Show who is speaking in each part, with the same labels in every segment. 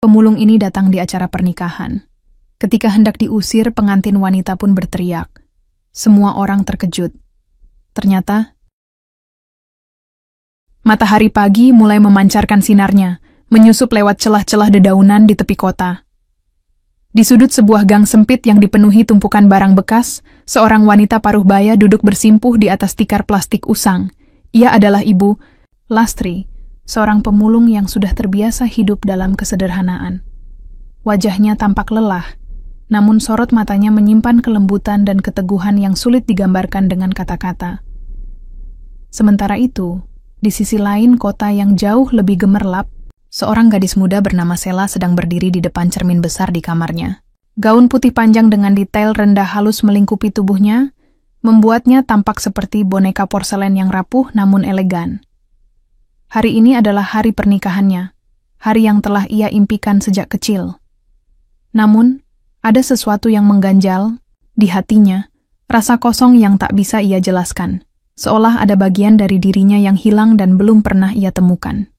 Speaker 1: Pemulung ini datang di acara pernikahan. Ketika hendak diusir, pengantin wanita pun berteriak. Semua orang terkejut. Ternyata, matahari pagi mulai memancarkan sinarnya, menyusup lewat celah-celah dedaunan di tepi kota. Di sudut sebuah gang sempit yang dipenuhi tumpukan barang bekas, seorang wanita paruh baya duduk bersimpuh di atas tikar plastik usang. Ia adalah Ibu Lastri, seorang pemulung yang sudah terbiasa hidup dalam kesederhanaan. Wajahnya tampak lelah, namun sorot matanya menyimpan kelembutan dan keteguhan yang sulit digambarkan dengan kata-kata. Sementara itu, di sisi lain kota yang jauh lebih gemerlap, seorang gadis muda bernama Sela sedang berdiri di depan cermin besar di kamarnya. Gaun putih panjang dengan detail rendah halus melingkupi tubuhnya, membuatnya tampak seperti boneka porselen yang rapuh namun elegan. Hari ini adalah hari pernikahannya, hari yang telah ia impikan sejak kecil. Namun, ada sesuatu yang mengganjal di hatinya, rasa kosong yang tak bisa ia jelaskan, seolah ada bagian dari dirinya yang hilang dan belum pernah ia temukan.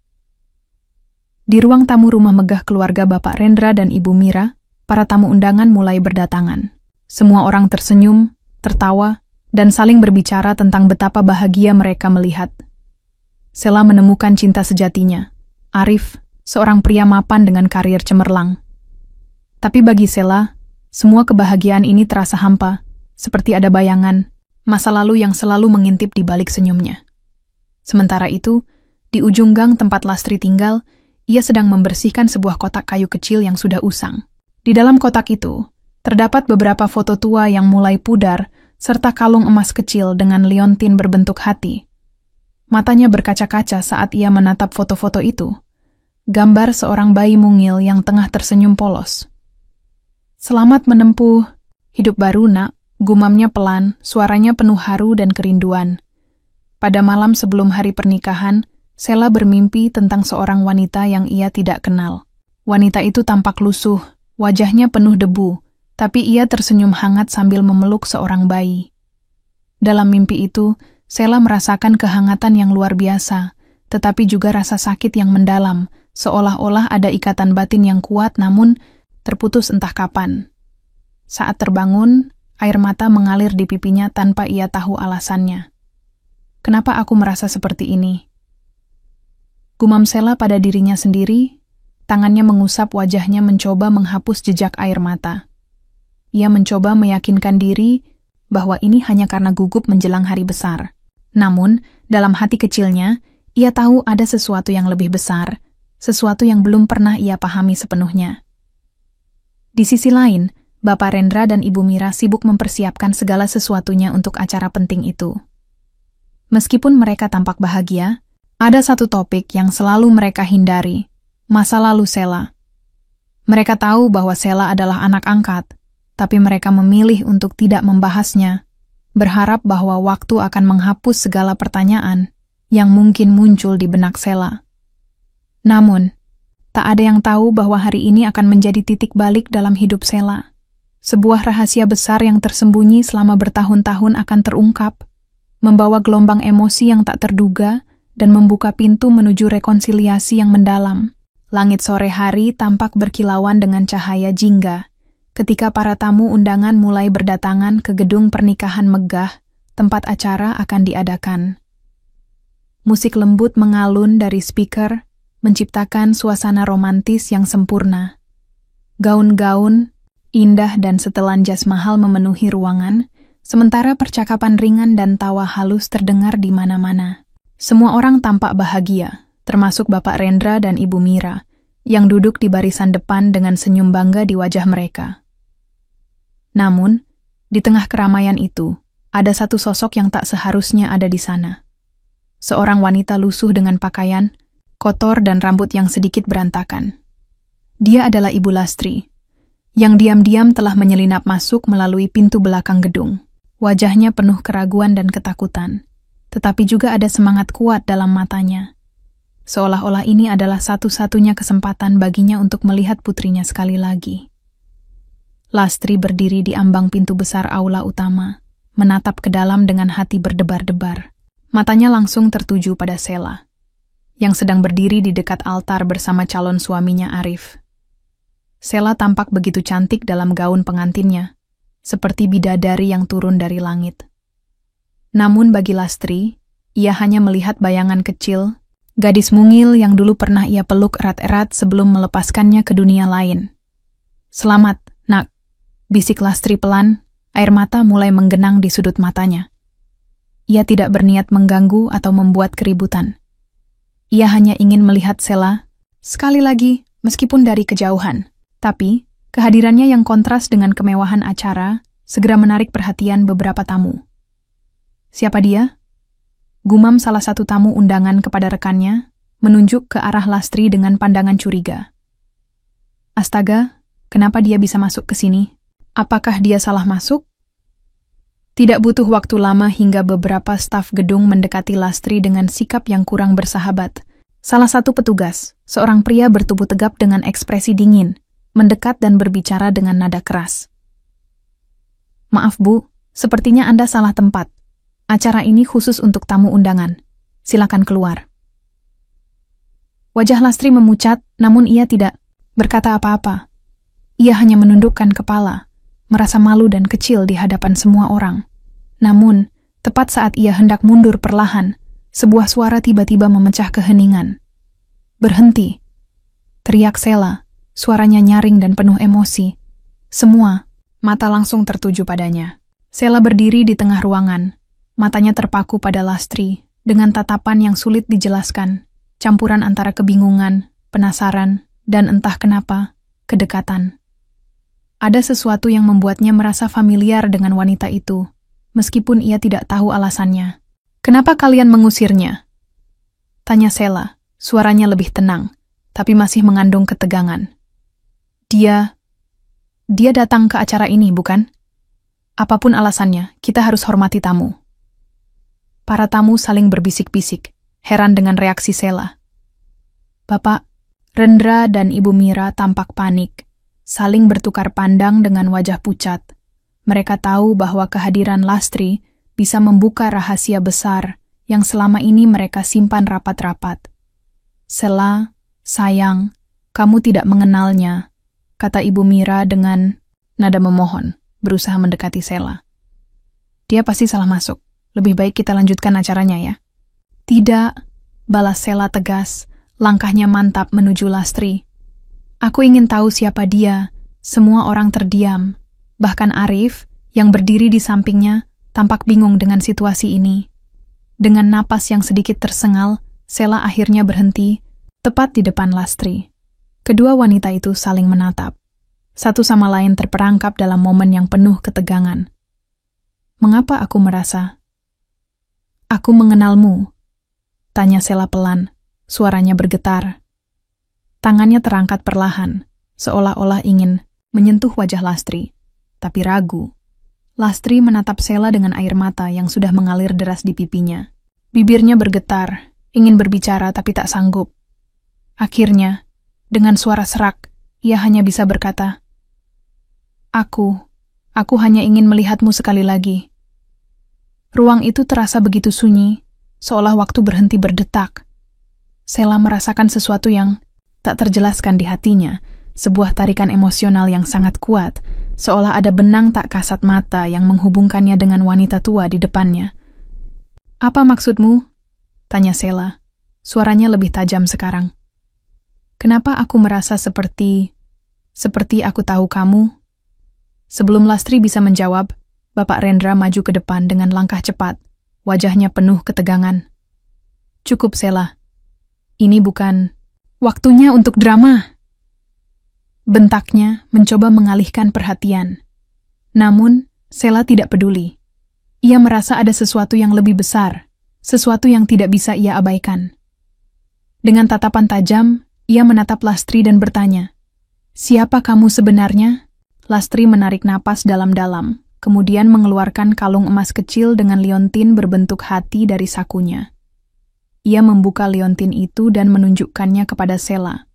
Speaker 1: Di ruang tamu rumah megah keluarga Bapak Rendra dan Ibu Mira, para tamu undangan mulai berdatangan. Semua orang tersenyum, tertawa, dan saling berbicara tentang betapa bahagia mereka melihat Sela menemukan cinta sejatinya. Arif, seorang pria mapan dengan karir cemerlang. Tapi bagi Sela, semua kebahagiaan ini terasa hampa, seperti ada bayangan masa lalu yang selalu mengintip di balik senyumnya. Sementara itu, di ujung gang tempat Lastri tinggal, ia sedang membersihkan sebuah kotak kayu kecil yang sudah usang. Di dalam kotak itu, terdapat beberapa foto tua yang mulai pudar, serta kalung emas kecil dengan liontin berbentuk hati. Matanya berkaca-kaca saat ia menatap foto-foto itu. Gambar seorang bayi mungil yang tengah tersenyum polos. "Selamat menempuh hidup baru, Nak," gumamnya pelan, suaranya penuh haru dan kerinduan. Pada malam sebelum hari pernikahan, Sela bermimpi tentang seorang wanita yang ia tidak kenal. Wanita itu tampak lusuh, wajahnya penuh debu, tapi ia tersenyum hangat sambil memeluk seorang bayi. Dalam mimpi itu, Sela merasakan kehangatan yang luar biasa, tetapi juga rasa sakit yang mendalam, seolah-olah ada ikatan batin yang kuat namun terputus entah kapan. Saat terbangun, air mata mengalir di pipinya tanpa ia tahu alasannya. "Kenapa aku merasa seperti ini?" Gumam Sela pada dirinya sendiri, tangannya mengusap wajahnya mencoba menghapus jejak air mata. Ia mencoba meyakinkan diri bahwa ini hanya karena gugup menjelang hari besar. Namun, dalam hati kecilnya, ia tahu ada sesuatu yang lebih besar, sesuatu yang belum pernah ia pahami sepenuhnya. Di sisi lain, Bapak Rendra dan Ibu Mira sibuk mempersiapkan segala sesuatunya untuk acara penting itu. Meskipun mereka tampak bahagia, ada satu topik yang selalu mereka hindari, masa lalu Sela. Mereka tahu bahwa Sela adalah anak angkat, tapi mereka memilih untuk tidak membahasnya, berharap bahwa waktu akan menghapus segala pertanyaan yang mungkin muncul di benak Sela. Namun, tak ada yang tahu bahwa hari ini akan menjadi titik balik dalam hidup Sela. Sebuah rahasia besar yang tersembunyi selama bertahun-tahun akan terungkap, membawa gelombang emosi yang tak terduga dan membuka pintu menuju rekonsiliasi yang mendalam. Langit sore hari tampak berkilauan dengan cahaya jingga, ketika para tamu undangan mulai berdatangan ke gedung pernikahan megah, tempat acara akan diadakan. Musik lembut mengalun dari speaker, menciptakan suasana romantis yang sempurna. Gaun-gaun, indah dan setelan jas mahal memenuhi ruangan, sementara percakapan ringan dan tawa halus terdengar di mana-mana. Semua orang tampak bahagia, termasuk Bapak Rendra dan Ibu Mira, yang duduk di barisan depan dengan senyum bangga di wajah mereka. Namun, di tengah keramaian itu, ada satu sosok yang tak seharusnya ada di sana. Seorang wanita lusuh dengan pakaian, kotor dan rambut yang sedikit berantakan. Dia adalah Ibu Lastri, yang diam-diam telah menyelinap masuk melalui pintu belakang gedung. Wajahnya penuh keraguan dan ketakutan, tetapi juga ada semangat kuat dalam matanya. Seolah-olah ini adalah satu-satunya kesempatan baginya untuk melihat putrinya sekali lagi. Lastri berdiri di ambang pintu besar aula utama, menatap ke dalam dengan hati berdebar-debar. Matanya langsung tertuju pada Sela, yang sedang berdiri di dekat altar bersama calon suaminya Arif. Sela tampak begitu cantik dalam gaun pengantinnya, seperti bidadari yang turun dari langit. Namun bagi Lastri, ia hanya melihat bayangan kecil, gadis mungil yang dulu pernah ia peluk erat-erat sebelum melepaskannya ke dunia lain. "Selamat, nak," bisik Lastri pelan, air mata mulai menggenang di sudut matanya. Ia tidak berniat mengganggu atau membuat keributan. Ia hanya ingin melihat Sela, sekali lagi, meskipun dari kejauhan. Tapi, kehadirannya yang kontras dengan kemewahan acara segera menarik perhatian beberapa tamu. "Siapa dia?" Gumam salah satu tamu undangan kepada rekannya, menunjuk ke arah Lastri dengan pandangan curiga. "Astaga, kenapa dia bisa masuk ke sini? Apakah dia salah masuk?" Tidak butuh waktu lama hingga beberapa staf gedung mendekati Lastri dengan sikap yang kurang bersahabat. Salah satu petugas, seorang pria bertubuh tegap dengan ekspresi dingin, mendekat dan berbicara dengan nada keras. "Maaf Bu, sepertinya Anda salah tempat. Acara ini khusus untuk tamu undangan. Silakan keluar." Wajah Lastri memucat, namun ia tidak berkata apa-apa. Ia hanya menundukkan kepala, merasa malu dan kecil di hadapan semua orang. Namun, tepat saat ia hendak mundur perlahan, sebuah suara tiba-tiba memecah keheningan. "Berhenti!" teriak Sela. Suaranya nyaring dan penuh emosi. Semua mata langsung tertuju padanya. Sela berdiri di tengah ruangan. Matanya terpaku pada Lastri, dengan tatapan yang sulit dijelaskan, campuran antara kebingungan, penasaran, dan entah kenapa, kedekatan. Ada sesuatu yang membuatnya merasa familiar dengan wanita itu, meskipun ia tidak tahu alasannya. "Kenapa kalian mengusirnya?" tanya Sela, suaranya lebih tenang, tapi masih mengandung ketegangan. Dia datang ke acara ini, bukan? Apapun alasannya, kita harus hormati tamu." Para tamu saling berbisik-bisik, heran dengan reaksi Sela. Bapak Rendra dan Ibu Mira tampak panik, saling bertukar pandang dengan wajah pucat. Mereka tahu bahwa kehadiran Lastri bisa membuka rahasia besar yang selama ini mereka simpan rapat-rapat. "Sela, sayang, kamu tidak mengenalnya," kata Ibu Mira dengan nada memohon, berusaha mendekati Sela. "Dia pasti salah masuk. Lebih baik kita lanjutkan acaranya ya." "Tidak," balas Sela tegas, langkahnya mantap menuju Lastri. "Aku ingin tahu siapa dia." Semua orang terdiam. Bahkan Arif, yang berdiri di sampingnya, tampak bingung dengan situasi ini. Dengan napas yang sedikit tersengal, Sela akhirnya berhenti, tepat di depan Lastri. Kedua wanita itu saling menatap. Satu sama lain terperangkap dalam momen yang penuh ketegangan. "Mengapa aku merasa aku mengenalmu?" tanya Sela pelan, suaranya bergetar. Tangannya terangkat perlahan, seolah-olah ingin menyentuh wajah Lastri, tapi ragu. Lastri menatap Sela dengan air mata yang sudah mengalir deras di pipinya. Bibirnya bergetar, ingin berbicara tapi tak sanggup. Akhirnya, dengan suara serak, ia hanya bisa berkata, Aku hanya ingin melihatmu sekali lagi." Ruang itu terasa begitu sunyi, seolah waktu berhenti berdetak. Sela merasakan sesuatu yang tak terjelaskan di hatinya, sebuah tarikan emosional yang sangat kuat, seolah ada benang tak kasat mata yang menghubungkannya dengan wanita tua di depannya. "Apa maksudmu?" tanya Sela. Suaranya lebih tajam sekarang. "Kenapa aku merasa seperti aku tahu kamu?" Sebelum Lastri bisa menjawab, Bapak Rendra maju ke depan dengan langkah cepat, wajahnya penuh ketegangan. "Cukup, Sela. Ini bukan waktunya untuk drama." Bentaknya mencoba mengalihkan perhatian. Namun, Sela tidak peduli. Ia merasa ada sesuatu yang lebih besar, sesuatu yang tidak bisa ia abaikan. Dengan tatapan tajam, ia menatap Lastri dan bertanya, "Siapa kamu sebenarnya?" Lastri menarik napas dalam-dalam, kemudian mengeluarkan kalung emas kecil dengan liontin berbentuk hati dari sakunya. Ia membuka liontin itu dan menunjukkannya kepada Sela.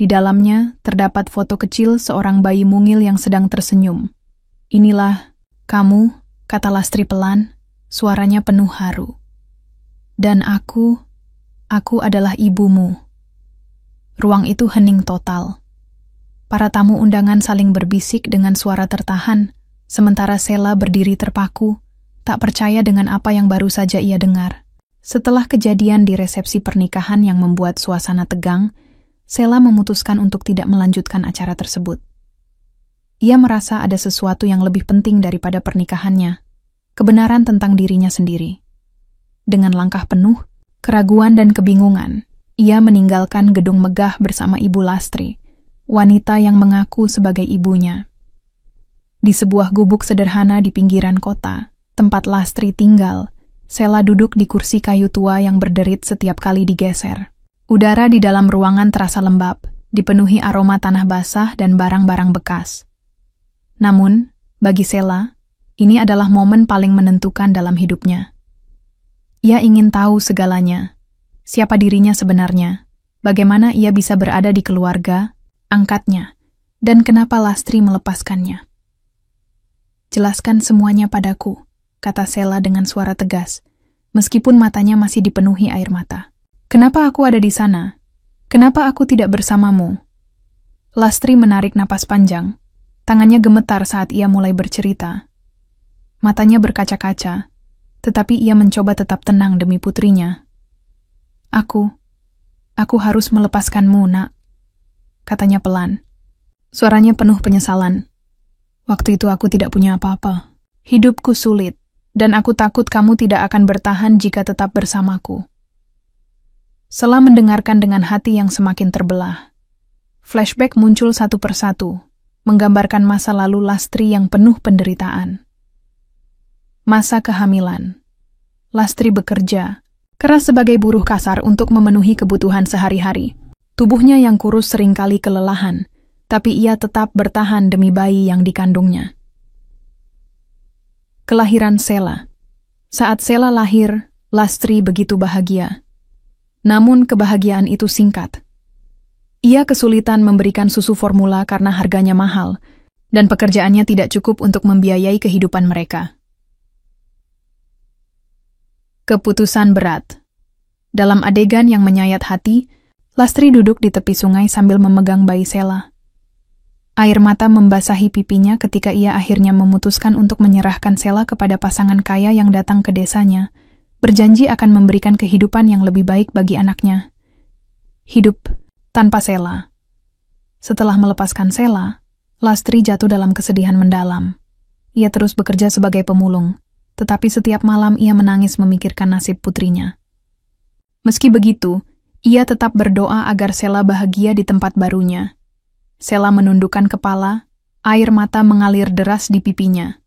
Speaker 1: Di dalamnya terdapat foto kecil seorang bayi mungil yang sedang tersenyum. "Inilah kamu," kata Lastri pelan, suaranya penuh haru. "Dan aku adalah ibumu." Ruang itu hening total. Para tamu undangan saling berbisik dengan suara tertahan, sementara Sheila berdiri terpaku, tak percaya dengan apa yang baru saja ia dengar. Setelah kejadian di resepsi pernikahan yang membuat suasana tegang, Sheila memutuskan untuk tidak melanjutkan acara tersebut. Ia merasa ada sesuatu yang lebih penting daripada pernikahannya, kebenaran tentang dirinya sendiri. Dengan langkah penuh keraguan dan kebingungan, ia meninggalkan gedung megah bersama Ibu Lastri, wanita yang mengaku sebagai ibunya. Di sebuah gubuk sederhana di pinggiran kota, tempat Lastri tinggal, Sheila duduk di kursi kayu tua yang berderit setiap kali digeser. Udara di dalam ruangan terasa lembab, dipenuhi aroma tanah basah dan barang-barang bekas. Namun, bagi Sheila, ini adalah momen paling menentukan dalam hidupnya. Ia ingin tahu segalanya, siapa dirinya sebenarnya, bagaimana ia bisa berada di keluarga, angkatnya, dan kenapa Lastri melepaskannya. "Jelaskan semuanya padaku," kata Sheila dengan suara tegas, meskipun matanya masih dipenuhi air mata. "Kenapa aku ada di sana? Kenapa aku tidak bersamamu?" Lastri menarik napas panjang, tangannya gemetar saat ia mulai bercerita. Matanya berkaca-kaca, tetapi ia mencoba tetap tenang demi putrinya. Aku harus melepaskanmu, Nak," katanya pelan. Suaranya penuh penyesalan. "Waktu itu aku tidak punya apa-apa. Hidupku sulit, dan aku takut kamu tidak akan bertahan jika tetap bersamaku." Setelah mendengarkan dengan hati yang semakin terbelah, flashback muncul satu persatu, menggambarkan masa lalu Lastri yang penuh penderitaan. Masa kehamilan. Lastri bekerja keras sebagai buruh kasar untuk memenuhi kebutuhan sehari-hari. Tubuhnya yang kurus seringkali kelelahan, tapi ia tetap bertahan demi bayi yang dikandungnya. Kelahiran Sheila. Saat Sheila lahir, Lastri begitu bahagia. Namun kebahagiaan itu singkat. Ia kesulitan memberikan susu formula karena harganya mahal, dan pekerjaannya tidak cukup untuk membiayai kehidupan mereka. Keputusan berat. Dalam adegan yang menyayat hati, Lastri duduk di tepi sungai sambil memegang bayi Sheila. Air mata membasahi pipinya ketika ia akhirnya memutuskan untuk menyerahkan Sheila kepada pasangan kaya yang datang ke desanya, berjanji akan memberikan kehidupan yang lebih baik bagi anaknya. Hidup tanpa Sheila. Setelah melepaskan Sheila, Lastri jatuh dalam kesedihan mendalam. Ia terus bekerja sebagai pemulung, tetapi setiap malam ia menangis memikirkan nasib putrinya. Meski begitu, ia tetap berdoa agar Sheila bahagia di tempat barunya. Sheila menundukkan kepala, air mata mengalir deras di pipinya.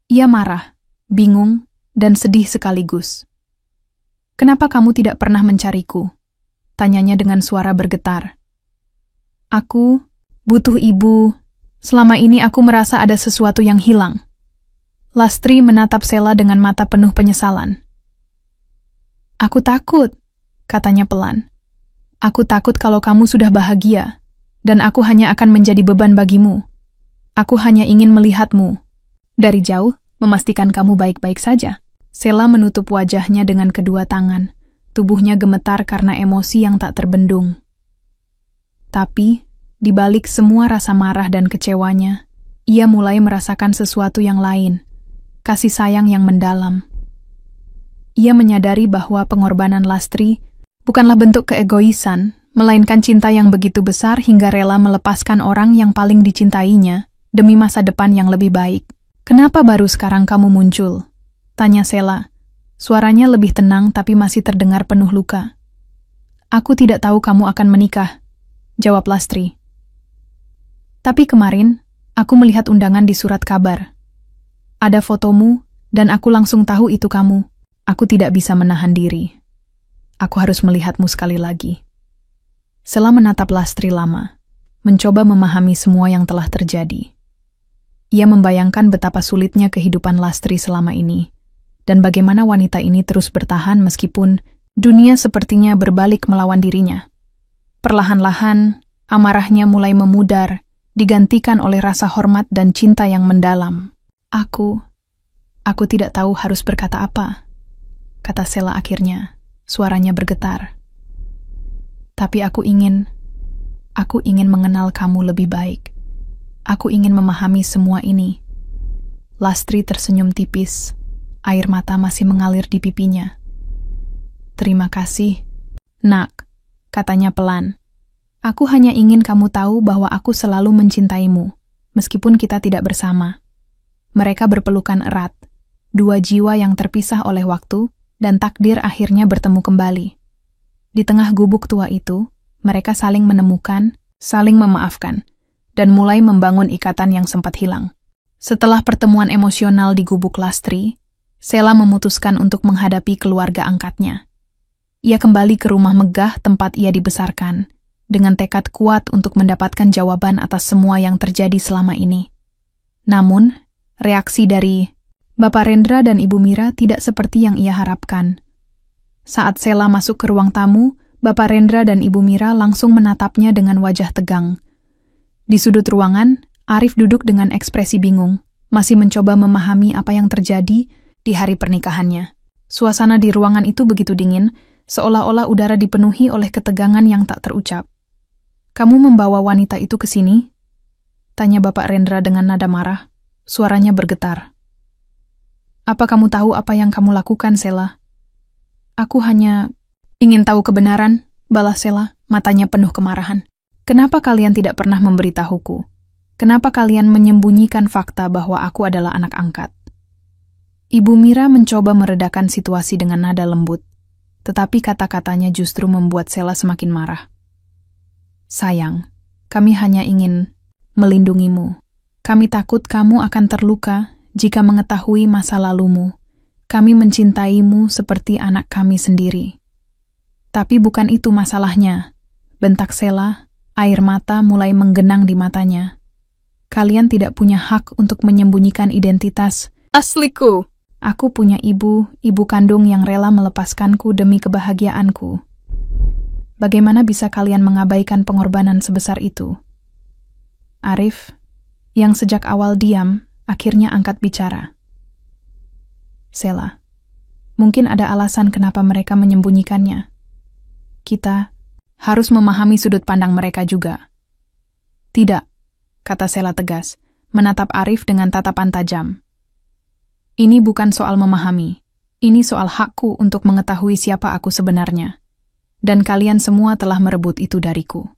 Speaker 1: Ia marah, bingung, dan sedih sekaligus. "Kenapa kamu tidak pernah mencariku?" tanyanya dengan suara bergetar. "Aku butuh ibu. Selama ini aku merasa ada sesuatu yang hilang." Lastri menatap Sheila dengan mata penuh penyesalan. "Aku takut," katanya pelan. "Aku takut kalau kamu sudah bahagia, dan aku hanya akan menjadi beban bagimu. Aku hanya ingin melihatmu dari jauh, memastikan kamu baik-baik saja." Sheila menutup wajahnya dengan kedua tangan, tubuhnya gemetar karena emosi yang tak terbendung. Tapi, di balik semua rasa marah dan kecewanya, ia mulai merasakan sesuatu yang lain. Kasih sayang yang mendalam. Ia menyadari bahwa pengorbanan Lastri bukanlah bentuk keegoisan, melainkan cinta yang begitu besar hingga rela melepaskan orang yang paling dicintainya demi masa depan yang lebih baik. "Kenapa baru sekarang kamu muncul?" tanya Sheila. Suaranya lebih tenang tapi masih terdengar penuh luka. "Aku tidak tahu kamu akan menikah," jawab Lastri. "Tapi kemarin, aku melihat undangan di surat kabar. Ada fotomu, dan aku langsung tahu itu kamu. Aku tidak bisa menahan diri. Aku harus melihatmu sekali lagi." Sheila menatap Lastri lama, mencoba memahami semua yang telah terjadi. Ia membayangkan betapa sulitnya kehidupan Lastri selama ini, dan bagaimana wanita ini terus bertahan meskipun dunia sepertinya berbalik melawan dirinya. Perlahan-lahan, amarahnya mulai memudar, digantikan oleh rasa hormat dan cinta yang mendalam. Aku tidak tahu harus berkata apa," kata Sheila akhirnya, suaranya bergetar. "Tapi aku ingin Aku ingin mengenal kamu lebih baik. Aku ingin memahami semua ini. Lastri tersenyum tipis. Air mata masih mengalir di pipinya. Terima kasih, nak, katanya pelan. Aku hanya ingin kamu tahu bahwa aku selalu mencintaimu, meskipun kita tidak bersama. Mereka berpelukan erat, dua jiwa yang terpisah oleh waktu, dan takdir akhirnya bertemu kembali. Di tengah gubuk tua itu, mereka saling menemukan, saling memaafkan, dan mulai membangun ikatan yang sempat hilang. Setelah pertemuan emosional di gubuk Lastri, Sela memutuskan untuk menghadapi keluarga angkatnya. Ia kembali ke rumah megah tempat ia dibesarkan, dengan tekad kuat untuk mendapatkan jawaban atas semua yang terjadi selama ini. Namun, reaksi dari Bapak Rendra dan Ibu Mira tidak seperti yang ia harapkan. Saat Sela masuk ke ruang tamu, Bapak Rendra dan Ibu Mira langsung menatapnya dengan wajah tegang. Di sudut ruangan, Arif duduk dengan ekspresi bingung, masih mencoba memahami apa yang terjadi di hari pernikahannya. Suasana di ruangan itu begitu dingin, seolah-olah udara dipenuhi oleh ketegangan yang tak terucap. "Kamu membawa wanita itu ke sini?" tanya Bapak Rendra dengan nada marah. Suaranya bergetar. "Apa kamu tahu apa yang kamu lakukan, Sela?" "Aku hanya ingin tahu kebenaran," balas Sela, matanya penuh kemarahan. "Kenapa kalian tidak pernah memberitahuku? Kenapa kalian menyembunyikan fakta bahwa aku adalah anak angkat?" Ibu Mira mencoba meredakan situasi dengan nada lembut, tetapi kata-katanya justru membuat Sela semakin marah. "Sayang, kami hanya ingin melindungimu. Kami takut kamu akan terluka jika mengetahui masa lalumu. Kami mencintaimu seperti anak kami sendiri." "Tapi bukan itu masalahnya," bentak Sela, air mata mulai menggenang di matanya. "Kalian tidak punya hak untuk menyembunyikan identitas asliku. Aku punya ibu kandung yang rela melepaskanku demi kebahagiaanku. Bagaimana bisa kalian mengabaikan pengorbanan sebesar itu?" Arif, yang sejak awal diam, akhirnya angkat bicara. "Sela, mungkin ada alasan kenapa mereka menyembunyikannya. Kita harus memahami sudut pandang mereka juga." "Tidak," kata Sela tegas, menatap Arif dengan tatapan tajam. "Ini bukan soal memahami. Ini soal hakku untuk mengetahui siapa aku sebenarnya. Dan kalian semua telah merebut itu dariku."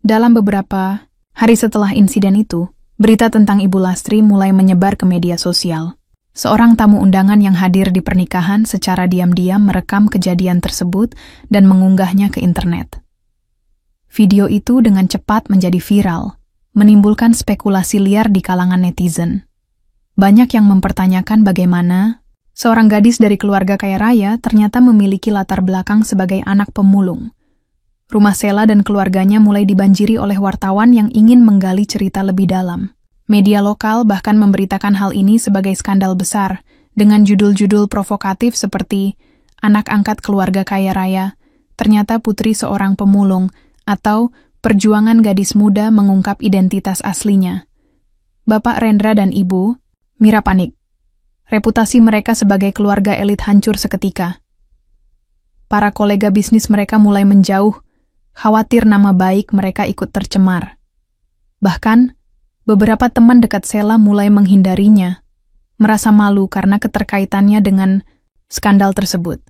Speaker 1: Dalam beberapa hari setelah insiden itu, berita tentang Ibu Lastri mulai menyebar ke media sosial. Seorang tamu undangan yang hadir di pernikahan secara diam-diam merekam kejadian tersebut dan mengunggahnya ke internet. Video itu dengan cepat menjadi viral, menimbulkan spekulasi liar di kalangan netizen. Banyak yang mempertanyakan bagaimana seorang gadis dari keluarga kaya raya ternyata memiliki latar belakang sebagai anak pemulung. Rumah Sela dan keluarganya mulai dibanjiri oleh wartawan yang ingin menggali cerita lebih dalam. Media lokal bahkan memberitakan hal ini sebagai skandal besar, dengan judul-judul provokatif seperti "Anak angkat keluarga kaya raya, ternyata putri seorang pemulung," atau "Perjuangan gadis muda mengungkap identitas aslinya." Bapak Rendra dan Ibu Mira panik. Reputasi mereka sebagai keluarga elit hancur seketika. Para kolega bisnis mereka mulai menjauh, khawatir nama baik mereka ikut tercemar. Bahkan, beberapa teman dekat Sela mulai menghindarinya, merasa malu karena keterkaitannya dengan skandal tersebut.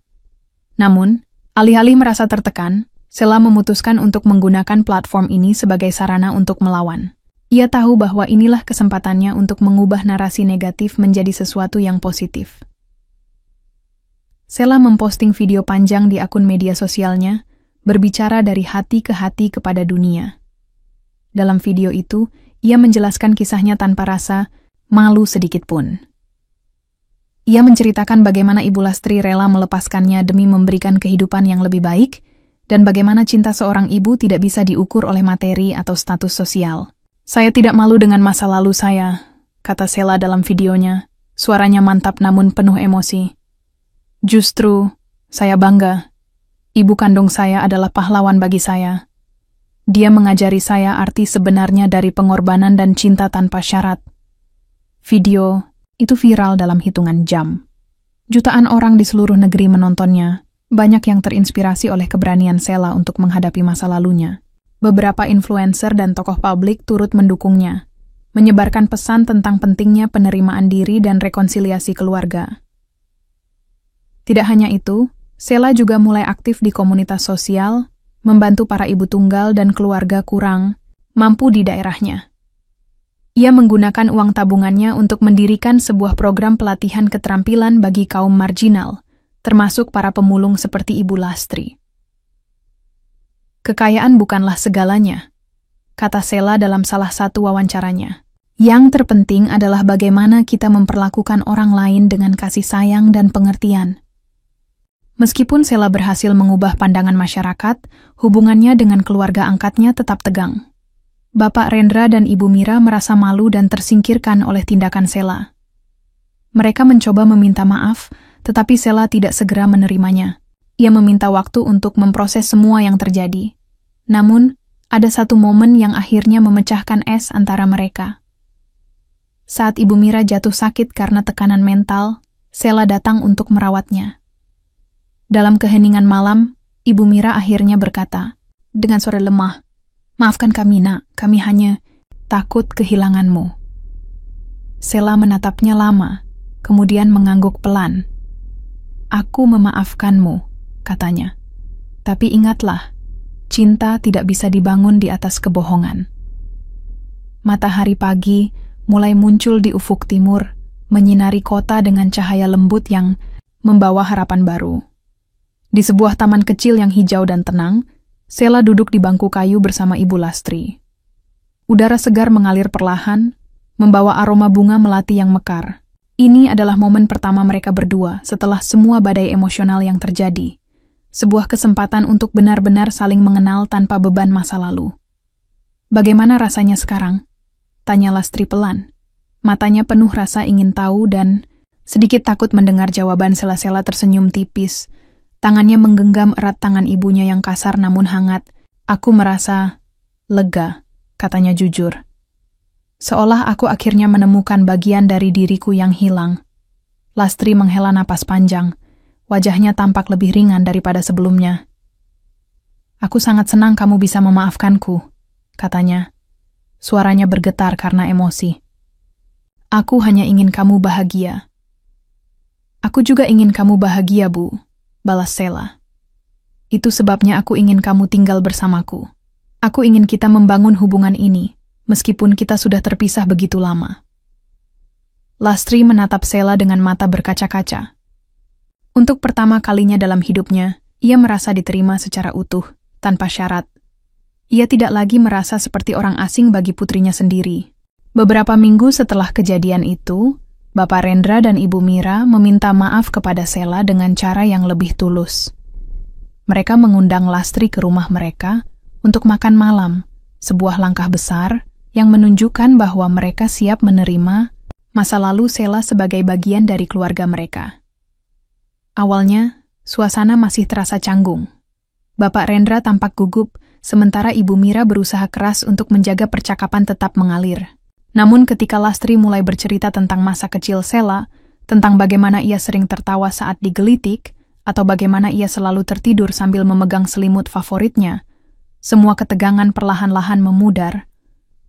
Speaker 1: Namun, alih-alih merasa tertekan, Sela memutuskan untuk menggunakan platform ini sebagai sarana untuk melawan. Ia tahu bahwa inilah kesempatannya untuk mengubah narasi negatif menjadi sesuatu yang positif. Sela memposting video panjang di akun media sosialnya, berbicara dari hati ke hati kepada dunia. Dalam video itu, ia menjelaskan kisahnya tanpa rasa malu sedikit pun. Ia menceritakan bagaimana Ibu Lastri rela melepaskannya demi memberikan kehidupan yang lebih baik, dan bagaimana cinta seorang ibu tidak bisa diukur oleh materi atau status sosial. "Saya tidak malu dengan masa lalu saya," kata Sela dalam videonya. Suaranya mantap namun penuh emosi. "Justru, saya bangga. Ibu kandung saya adalah pahlawan bagi saya. Dia mengajari saya arti sebenarnya dari pengorbanan dan cinta tanpa syarat." Video itu viral dalam hitungan jam. Jutaan orang di seluruh negeri menontonnya, Banyak yang terinspirasi oleh keberanian Sheila untuk menghadapi masa lalunya. Beberapa influencer dan tokoh publik turut mendukungnya, menyebarkan pesan tentang pentingnya penerimaan diri dan rekonsiliasi keluarga. Tidak hanya itu, Sheila juga mulai aktif di komunitas sosial, membantu para ibu tunggal dan keluarga kurang mampu di daerahnya. Ia menggunakan uang tabungannya untuk mendirikan sebuah program pelatihan keterampilan bagi kaum marginal, termasuk para pemulung seperti Ibu Lastri. Kekayaan bukanlah segalanya, kata Sheila dalam salah satu wawancaranya. Yang terpenting adalah bagaimana kita memperlakukan orang lain dengan kasih sayang dan pengertian. Meskipun Sheila berhasil mengubah pandangan masyarakat, hubungannya dengan keluarga angkatnya tetap tegang. Bapak Rendra dan Ibu Mira merasa malu dan tersingkirkan oleh tindakan Sheila. Mereka mencoba meminta maaf, tetapi Sheila tidak segera menerimanya. Ia meminta waktu untuk memproses semua yang terjadi. Namun, ada satu momen yang akhirnya memecahkan es antara mereka. Saat Ibu Mira jatuh sakit karena tekanan mental, Sheila datang untuk merawatnya. Dalam keheningan malam, Ibu Mira akhirnya berkata, dengan suara lemah, "Maafkan kami, Nak, kami hanya takut kehilanganmu." Sheila menatapnya lama, kemudian mengangguk pelan. "Aku memaafkanmu," katanya. "Tapi ingatlah, cinta tidak bisa dibangun di atas kebohongan." Matahari pagi mulai muncul di ufuk timur, menyinari kota dengan cahaya lembut yang membawa harapan baru. Di sebuah taman kecil yang hijau dan tenang, Sheila duduk di bangku kayu bersama Ibu Lastri. Udara segar mengalir perlahan, membawa aroma bunga melati yang mekar. Ini adalah momen pertama mereka berdua setelah semua badai emosional yang terjadi. Sebuah kesempatan untuk benar-benar saling mengenal tanpa beban masa lalu. "Bagaimana rasanya sekarang?" tanya Lastri pelan. Matanya penuh rasa ingin tahu dan sedikit takut mendengar jawaban. Sheila tersenyum tipis. Tangannya menggenggam erat tangan ibunya yang kasar namun hangat. "Aku merasa lega," katanya jujur. "Seolah aku akhirnya menemukan bagian dari diriku yang hilang." Lastri menghela napas panjang. Wajahnya tampak lebih ringan daripada sebelumnya. "Aku sangat senang kamu bisa memaafkanku," katanya. Suaranya bergetar karena emosi. "Aku hanya ingin kamu bahagia." "Aku juga ingin kamu bahagia, Bu," balas Sheila. "Itu sebabnya aku ingin kamu tinggal bersamaku. Aku ingin kita membangun hubungan ini, meskipun kita sudah terpisah begitu lama." Lastri menatap Sheila dengan mata berkaca-kaca. Untuk pertama kalinya dalam hidupnya, ia merasa diterima secara utuh, tanpa syarat. Ia tidak lagi merasa seperti orang asing bagi putrinya sendiri. Beberapa minggu setelah kejadian itu, Bapak Rendra dan Ibu Mira meminta maaf kepada Sheila dengan cara yang lebih tulus. Mereka mengundang Lastri ke rumah mereka untuk makan malam, sebuah langkah besar yang menunjukkan bahwa mereka siap menerima masa lalu Sheila sebagai bagian dari keluarga mereka. Awalnya, suasana masih terasa canggung. Bapak Rendra tampak gugup, sementara Ibu Mira berusaha keras untuk menjaga percakapan tetap mengalir. Namun ketika Lastri mulai bercerita tentang masa kecil Sheila, tentang bagaimana ia sering tertawa saat digelitik, atau bagaimana ia selalu tertidur sambil memegang selimut favoritnya, semua ketegangan perlahan-lahan memudar.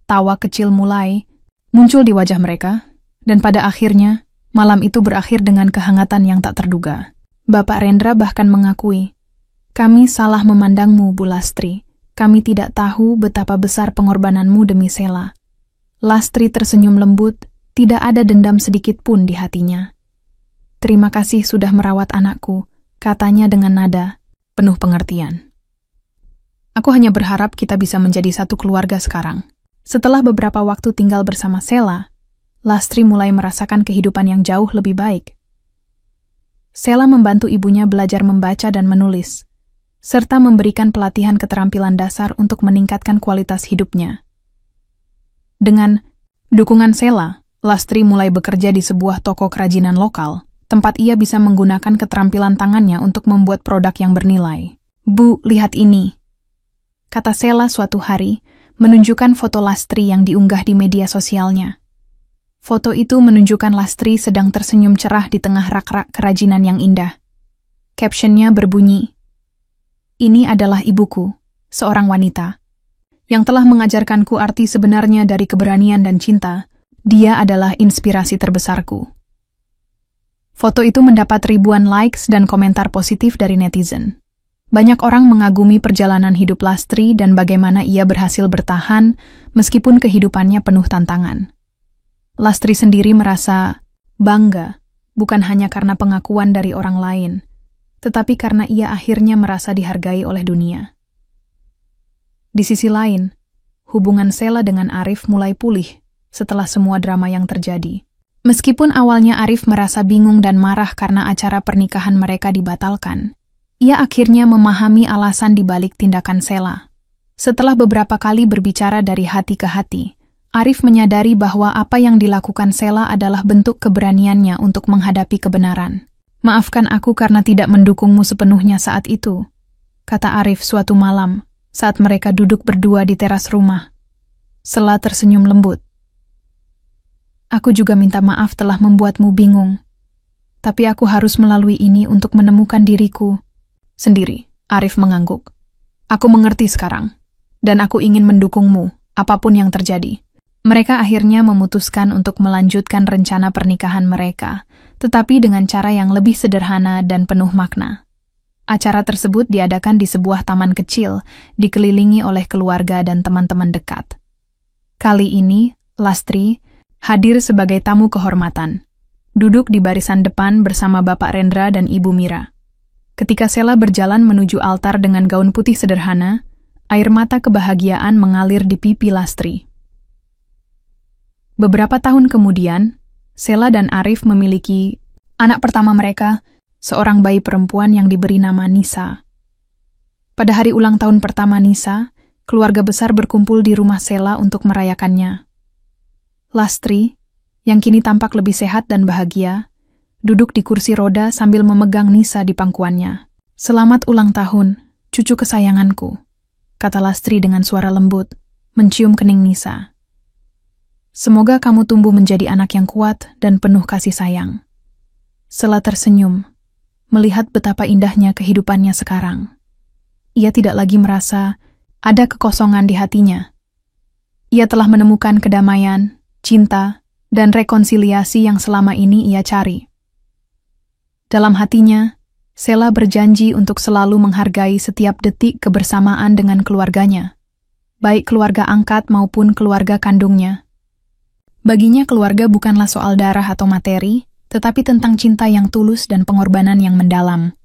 Speaker 1: Tawa kecil mulai muncul di wajah mereka, dan pada akhirnya, malam itu berakhir dengan kehangatan yang tak terduga. Bapak Rendra bahkan mengakui, "Kami salah memandangmu, Bu Lastri. Kami tidak tahu betapa besar pengorbananmu demi Sheila." Lastri tersenyum lembut, tidak ada dendam sedikit pun di hatinya. "Terima kasih sudah merawat anakku," katanya dengan nada penuh pengertian. "Aku hanya berharap kita bisa menjadi satu keluarga sekarang." Setelah beberapa waktu tinggal bersama Sheila, Lastri mulai merasakan kehidupan yang jauh lebih baik. Sheila membantu ibunya belajar membaca dan menulis, serta memberikan pelatihan keterampilan dasar untuk meningkatkan kualitas hidupnya. Dengan dukungan Sheila, Lastri mulai bekerja di sebuah toko kerajinan lokal, tempat ia bisa menggunakan keterampilan tangannya untuk membuat produk yang bernilai. "Bu, lihat ini," kata Sheila suatu hari, menunjukkan foto Lastri yang diunggah di media sosialnya. Foto itu menunjukkan Lastri sedang tersenyum cerah di tengah rak-rak kerajinan yang indah. Captionnya berbunyi, "Ini adalah ibuku, seorang wanita, yang telah mengajarkanku arti sebenarnya dari keberanian dan cinta. Dia adalah inspirasi terbesarku." Foto itu mendapat ribuan likes dan komentar positif dari netizen. Banyak orang mengagumi perjalanan hidup Lastri dan bagaimana ia berhasil bertahan meskipun kehidupannya penuh tantangan. Lastri sendiri merasa bangga, bukan hanya karena pengakuan dari orang lain, tetapi karena ia akhirnya merasa dihargai oleh dunia. Di sisi lain, hubungan Sheila dengan Arif mulai pulih setelah semua drama yang terjadi. Meskipun awalnya Arif merasa bingung dan marah karena acara pernikahan mereka dibatalkan, ia akhirnya memahami alasan dibalik tindakan Sheila. Setelah beberapa kali berbicara dari hati ke hati, Arif menyadari bahwa apa yang dilakukan Sheila adalah bentuk keberaniannya untuk menghadapi kebenaran. "Maafkan aku karena tidak mendukungmu sepenuhnya saat itu," kata Arif suatu malam saat mereka duduk berdua di teras rumah. Sheila tersenyum lembut. "Aku juga minta maaf telah membuatmu bingung. Tapi aku harus melalui ini untuk menemukan diriku sendiri." Arif mengangguk. "Aku mengerti sekarang, dan aku ingin mendukungmu, apapun yang terjadi." Mereka akhirnya memutuskan untuk melanjutkan rencana pernikahan mereka, tetapi dengan cara yang lebih sederhana dan penuh makna. Acara tersebut diadakan di sebuah taman kecil, dikelilingi oleh keluarga dan teman-teman dekat. Kali ini, Lastri hadir sebagai tamu kehormatan, duduk di barisan depan bersama Bapak Rendra dan Ibu Mira. Ketika Sheila berjalan menuju altar dengan gaun putih sederhana, air mata kebahagiaan mengalir di pipi Lastri. Beberapa tahun kemudian, Sheila dan Arif memiliki anak pertama mereka, seorang bayi perempuan yang diberi nama Nisa. Pada hari ulang tahun pertama Nisa, keluarga besar berkumpul di rumah Sheila untuk merayakannya. Lastri, yang kini tampak lebih sehat dan bahagia, duduk di kursi roda sambil memegang Nisa di pangkuannya. "Selamat ulang tahun, cucu kesayanganku," kata Lastri dengan suara lembut, mencium kening Nisa. "Semoga kamu tumbuh menjadi anak yang kuat dan penuh kasih sayang." Sheila tersenyum, melihat betapa indahnya kehidupannya sekarang. Ia tidak lagi merasa ada kekosongan di hatinya. Ia telah menemukan kedamaian, cinta, dan rekonsiliasi yang selama ini ia cari. Dalam hatinya, Sheila berjanji untuk selalu menghargai setiap detik kebersamaan dengan keluarganya, baik keluarga angkat maupun keluarga kandungnya. Baginya keluarga bukanlah soal darah atau materi, tetapi tentang cinta yang tulus dan pengorbanan yang mendalam.